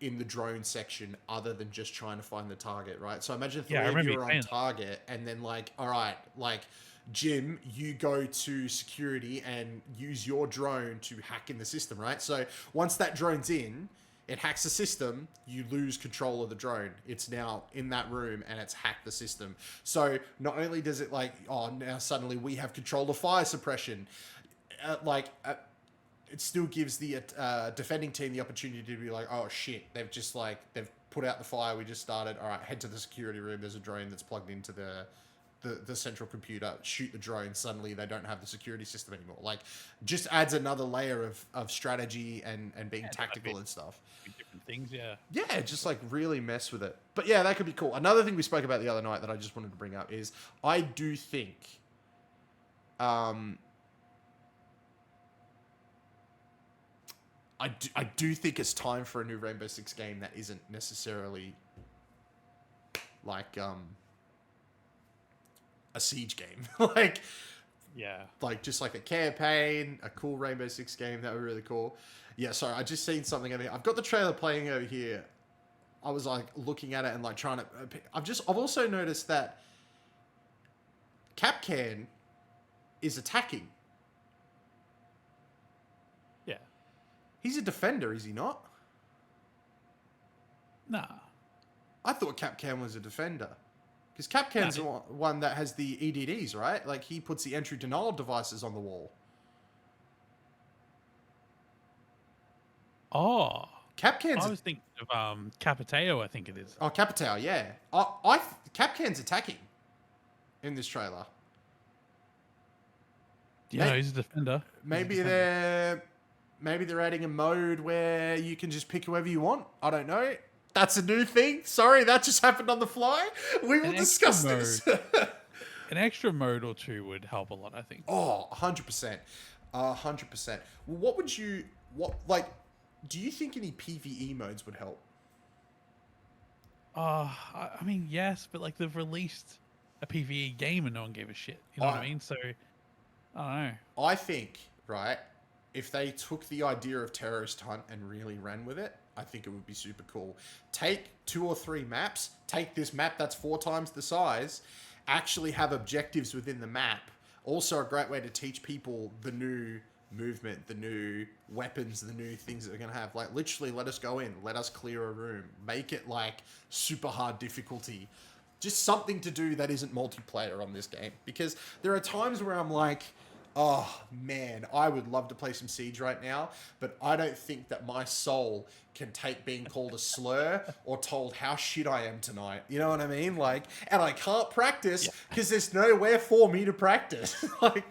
Speaker 1: in the drone section other than just trying to find the target, right? So imagine three of you are on target and then like, all right, like, Jim, you go to security and use your drone to hack in the system, right? So once that drone's in, it hacks the system, you lose control of the drone. It's now in that room and it's hacked the system. So not only does it now suddenly we have control of fire suppression, it still gives the defending team the opportunity to be like, oh shit, they've put out the fire we just started. All right, head to the security room. There's a drone that's plugged into the central computer, shoot the drone. Suddenly they don't have the security system anymore. Like, just adds another layer of strategy and being tactical and stuff.
Speaker 2: Different things,
Speaker 1: just like really mess with it. But yeah, that could be cool. Another thing we spoke about the other night that I just wanted to bring up is I do think I do think it's time for a new Rainbow Six game that isn't necessarily like a Siege game. like just like a campaign, a cool Rainbow Six game. That would be really cool. Yeah, sorry, I just seen something. I've got the trailer playing over here. I was like looking at it and like trying to. I've also noticed that Capcan is attacking.
Speaker 2: Yeah,
Speaker 1: he's a defender, is he not?
Speaker 2: Nah,
Speaker 1: I thought Capcan was a defender. Because Capcan's the one that has the EDDs, right? Like, he puts the entry denial devices on the wall.
Speaker 2: Oh.
Speaker 1: Capcan's...
Speaker 2: I was thinking of Capitao, I think it is.
Speaker 1: Oh, Capitao, yeah. Capcan's attacking in this trailer.
Speaker 2: Yeah, he's a defender.
Speaker 1: Maybe they're adding a mode where you can just pick whoever you want. I don't know. That's a new thing. Sorry, that just happened on the fly. We will discuss this.
Speaker 2: An extra mode or two would help a lot, I think.
Speaker 1: Oh, 100%. 100%. Well, do you think any PvE modes would help?
Speaker 2: I mean, yes, but like they've released a PvE game and no one gave a shit. You know what I mean? So, I don't know.
Speaker 1: I think, right, if they took the idea of Terrorist Hunt and really ran with it, I think it would be super cool. Take 2 or 3 maps, take this map that's 4 times the size, actually have objectives within the map. Also a great way to teach people the new movement, the new weapons, the new things that we're going to have. Like, literally, let us go in, let us clear a room, make it like super hard difficulty. Just something to do that isn't multiplayer on this game. Because there are times where I'm like, oh man, I would love to play some Siege right now, but I don't think that my soul can take being called a slur or told how shit I am tonight. You know what I mean? Like, and I can't practice because there's nowhere for me to practice. Like,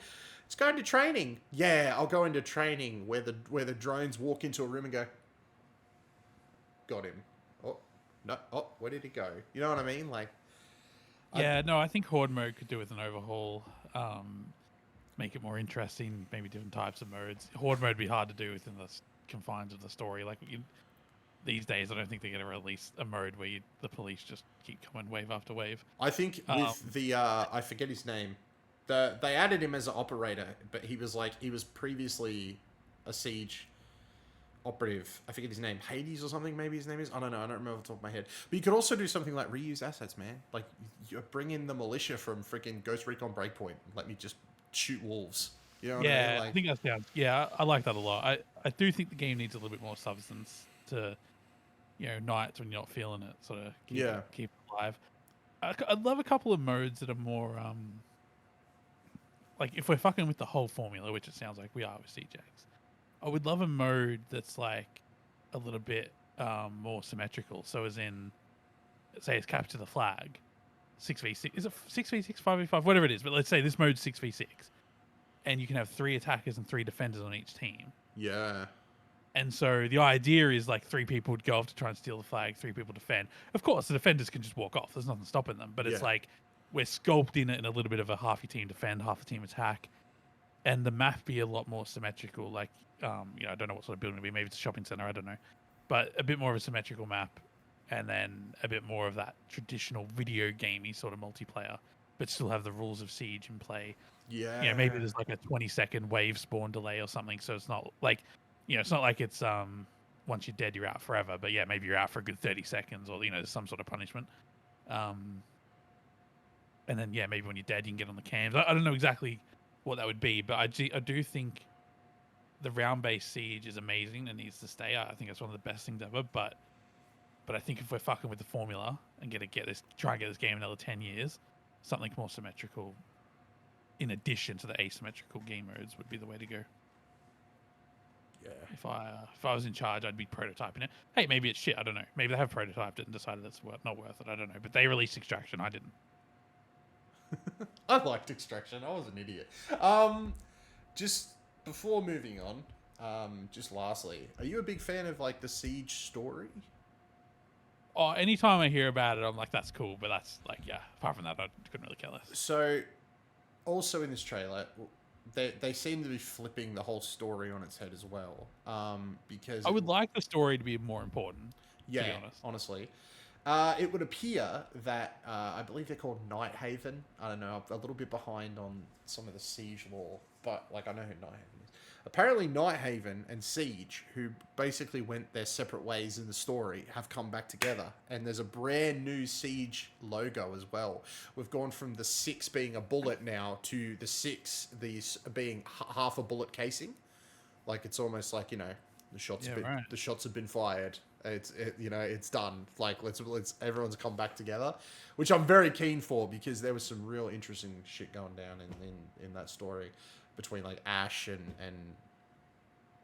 Speaker 1: it's going to training. Yeah, I'll go into training where the drones walk into a room and go, got him. Oh, no. Oh, where did he go? You know what I mean? Like,
Speaker 2: yeah, no, I think Horde mode could do with an overhaul. Make it more interesting, maybe different types of modes. Horde mode would be hard to do within the confines of the story. Like these days, I don't think they're going to release a mode where the police just keep coming wave after wave.
Speaker 1: I think with the I forget his name. They added him as an operator, but he was previously a Siege operative. I forget his name. Hades or something, maybe his name is. I don't know. I don't remember off the top of my head. But you could also do something like reuse assets, man. Like, you bring in the militia from freaking Ghost Recon Breakpoint. Let me just shoot wolves. You know what I mean? Like,
Speaker 2: I think that's I like that a lot. I do think the game needs a little bit more substance to, nights when you're not feeling it, sort of keep it alive. I'd love a couple of modes that are more like, if we're fucking with the whole formula, which it sounds like we are with CJX, I would love a mode that's like a little bit more symmetrical. So as in, say it's capture the flag, 6v6. Is it 6v6, 5v5, whatever it is? But let's say this mode's 6v6, and you can have 3 attackers and 3 defenders on each team.
Speaker 1: Yeah.
Speaker 2: And so the idea is like 3 people would go off to try and steal the flag, 3 people defend. Of course, the defenders can just walk off. There's nothing stopping them. But it's like we're sculpting it in a little bit of a half your team defend, half the team attack, and the map be a lot more symmetrical. Like, I don't know what sort of building it'll be. Maybe it's a shopping center. I don't know. But a bit more of a symmetrical map, and then a bit more of that traditional video gamey sort of multiplayer, but still have the rules of Siege in play.
Speaker 1: Yeah.
Speaker 2: Maybe there's like a 20-second wave spawn delay or something, so it's not like, it's not like it's once you're dead you're out forever. But maybe you're out for a good 30 seconds, or there's some sort of punishment. And then maybe when you're dead you can get on the cams. I don't know exactly what that would be, but I do think the round-based Siege is amazing and needs to stay. I think it's one of the best things ever. But I think if we're fucking with the formula and try and get this game another 10 years, something more symmetrical, in addition to the asymmetrical game modes, would be the way to go.
Speaker 1: Yeah.
Speaker 2: If I was in charge, I'd be prototyping it. Hey, maybe it's shit. I don't know. Maybe they have prototyped it and decided that's not worth it. I don't know. But they released Extraction. I didn't.
Speaker 1: I liked Extraction. I was an idiot. Just before moving on, just lastly, are you a big fan of like the Siege story?
Speaker 2: Oh, anytime I hear about it, I'm like, that's cool. But that's like, apart from that, I couldn't really care less.
Speaker 1: So, also in this trailer, they seem to be flipping the whole story on its head as well. Because
Speaker 2: I would like the story to be more important.
Speaker 1: Yeah,
Speaker 2: to be honest.
Speaker 1: Honestly. It would appear that I believe they're called Night Haven. I don't know, I'm a little bit behind on some of the Siege lore, but like I know who Night Haven is. Apparently, Night Haven and Siege, who basically went their separate ways in the story, have come back together, and there's a brand new Siege logo as well. We've gone from the 6 being a bullet now to the 6 these being half a bullet casing. Like, it's almost like, the shots have been fired. It's done. Like, let's everyone's come back together, which I'm very keen for, because there was some real interesting shit going down in that story between like Ash and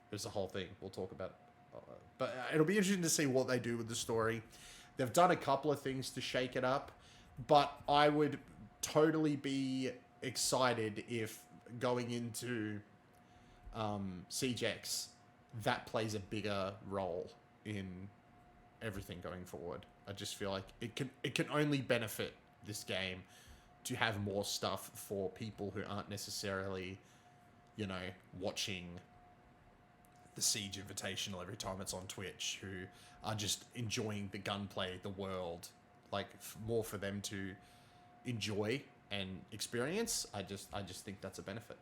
Speaker 1: there's a whole thing we'll talk about. But it'll be interesting to see what they do with the story. They've done a couple of things to shake it up, but I would totally be excited if going into Siege X, that plays a bigger role in everything going forward. I just feel like it can only benefit this game to have more stuff for people who aren't necessarily, watching the Siege Invitational every time it's on Twitch, who are just enjoying the gunplay, the world, like more for them to enjoy and experience. I just think that's a benefit.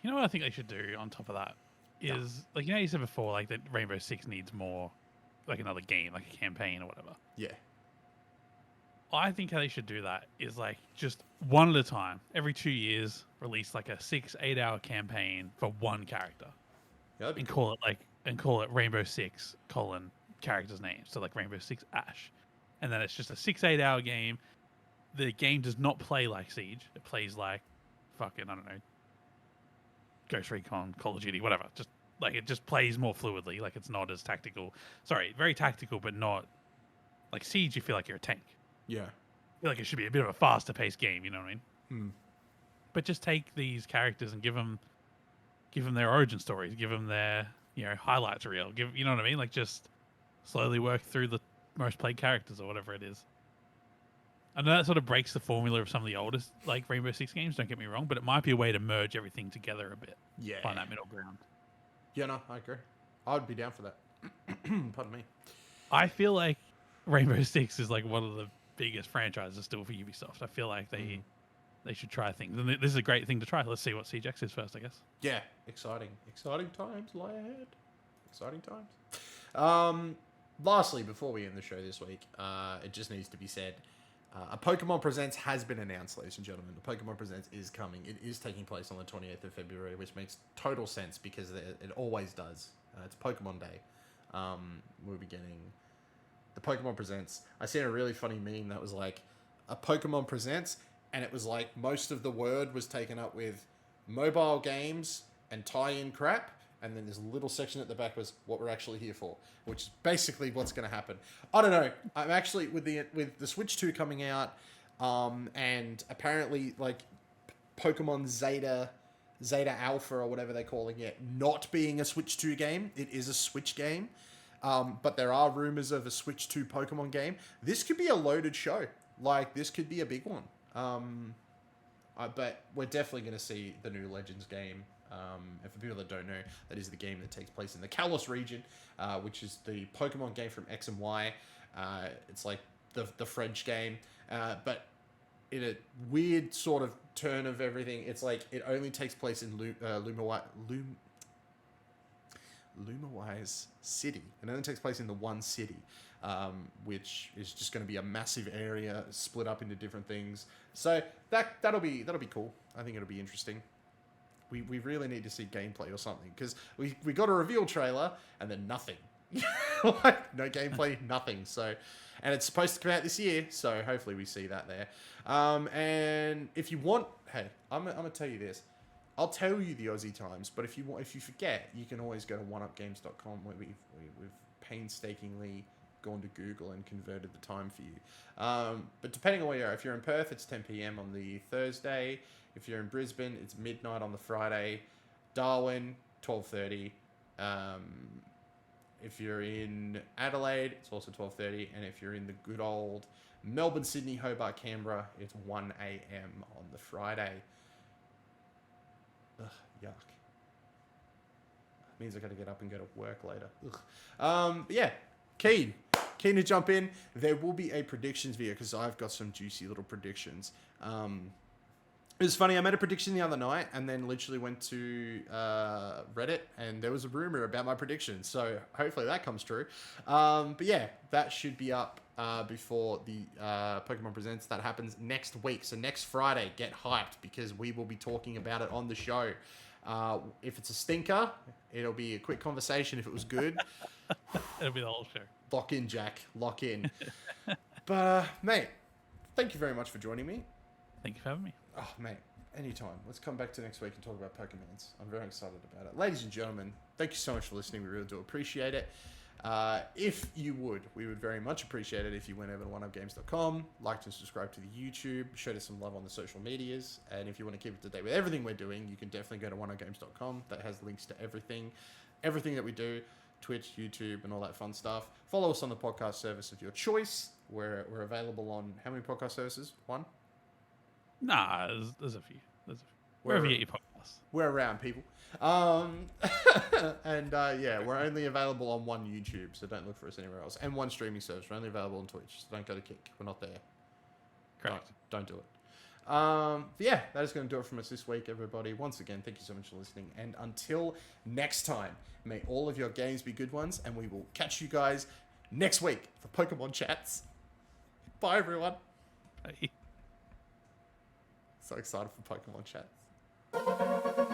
Speaker 2: You know what I think they should do on top of that is, like, you said before, like, that Rainbow Six needs more, like, another game, like a campaign or whatever.
Speaker 1: Yeah.
Speaker 2: I think how they should do that is like just one at a time. Every 2 years, release like a 6-8 hour campaign for one character,
Speaker 1: Yeah, that'd be
Speaker 2: and
Speaker 1: cool.
Speaker 2: call it Rainbow Six character's name. So like Rainbow Six Ash, and then it's just a 6-8 hour game. The game does not play like Siege. It plays like fucking, I don't know, Ghost Recon, Call of Duty, whatever. Just like it just plays more fluidly. Like it's not as tactical. Sorry, very tactical, but not like Siege. You feel like you're a tank.
Speaker 1: Yeah.
Speaker 2: I feel like it should be a bit of a faster paced game. You know what I mean?
Speaker 1: Hmm.
Speaker 2: But just take these characters and give them their origin stories. Give them their highlights reel. You know what I mean? Like just slowly work through the most played characters or whatever it is. I know that sort of breaks the formula of some of the oldest like Rainbow Six games. Don't get me wrong, but it might be a way to merge everything together a bit.
Speaker 1: Yeah.
Speaker 2: Find that middle ground.
Speaker 1: Yeah, no, I agree. I'd be down for that. Pardon me.
Speaker 2: I feel like Rainbow Six is like one of the biggest franchises still for Ubisoft. I feel like they should try things, and this is a great thing to try. Let's see what Siege X is first, I guess.
Speaker 1: Yeah, exciting times lie ahead. Exciting times. Lastly, before we end the show this week, it just needs to be said. A Pokemon Presents has been announced, ladies and gentlemen. The Pokemon Presents is coming. It is taking place on the 28th of February, which makes total sense because it always does. It's Pokemon Day. We'll be getting the Pokemon Presents. I seen a really funny meme that was like, a Pokemon Presents, and it was like most of the word was taken up with mobile games and tie-in crap. And then this little section at the back was what we're actually here for, which is basically what's going to happen. I don't know. I'm actually with the Switch 2 coming out, and apparently like Pokemon Zeta Alpha or whatever they're calling it, not being a Switch 2 game. It is a Switch game, but there are rumors of a Switch 2 Pokemon game. This could be a loaded show. Like this could be a big one. But we're definitely going to see the new Legends game. And for people that don't know, that is the game that takes place in the Kalos region, which is the Pokemon game from X and Y. It's like the French game, but in a weird sort of turn of everything. It's like it only takes place in Lumawai's city. It only takes place in the one city, which is just going to be a massive area split up into different things. So that'll be cool. I think it'll be interesting. We really need to see gameplay or something because we got a reveal trailer and then nothing. Like no gameplay, nothing. So, and it's supposed to come out this year, so hopefully we see that there. And if you want, hey, I'm gonna tell you this. I'll tell you the Aussie times, but if you forget, you can always go to oneupgames.com where we've painstakingly gone to Google and converted the time for you. But depending on where you are, if you're in Perth, it's 10 p.m. on the Thursday. If you're in Brisbane, it's midnight on the Friday. Darwin, 12:30. If you're in Adelaide, it's also 12:30. And if you're in the good old Melbourne, Sydney, Hobart, Canberra, it's 1 a.m. on the Friday. Ugh, yuck. Means I got to get up and go to work later. Ugh. But yeah, keen to jump in. There will be a predictions video because I've got some juicy little predictions. It was funny, I made a prediction the other night and then literally went to Reddit and there was a rumor about my prediction. So hopefully that comes true. But yeah, that should be up before the Pokemon Presents. That happens next week. So next Friday, get hyped because we will be talking about it on the show. If it's a stinker, it'll be a quick conversation. If it was good,
Speaker 2: it'll be the whole show.
Speaker 1: Lock in, Jack. Lock in. But mate, thank you very much for joining me.
Speaker 2: Thank you for having me.
Speaker 1: Oh, mate, anytime. Let's come back to next week and talk about Pokemons. I'm very excited about it. Ladies and gentlemen, thank you so much for listening. We really do appreciate it. If you would, we would very much appreciate it if you went over to oneupgames.com, liked and subscribed to the YouTube, showed us some love on the social medias, and if you want to keep up to date with everything we're doing, you can definitely go to oneupgames.com. That has links to everything that we do, Twitch, YouTube, and all that fun stuff. Follow us on the podcast service of your choice. We're available on how many podcast services? One?
Speaker 2: Nah, there's a few. Wherever you get your podcasts.
Speaker 1: We're around, people. And yeah, we're only available on one YouTube, so don't look for us anywhere else. And one streaming service. We're only available on Twitch, so don't go to Kick. We're not there.
Speaker 2: Correct.
Speaker 1: Don't do it. But yeah, that is going to do it from us this week, everybody. Once again, thank you so much for listening. And until next time, may all of your games be good ones, and we will catch you guys next week for Pokemon Chats. Bye, everyone. So excited for Pokemon chats.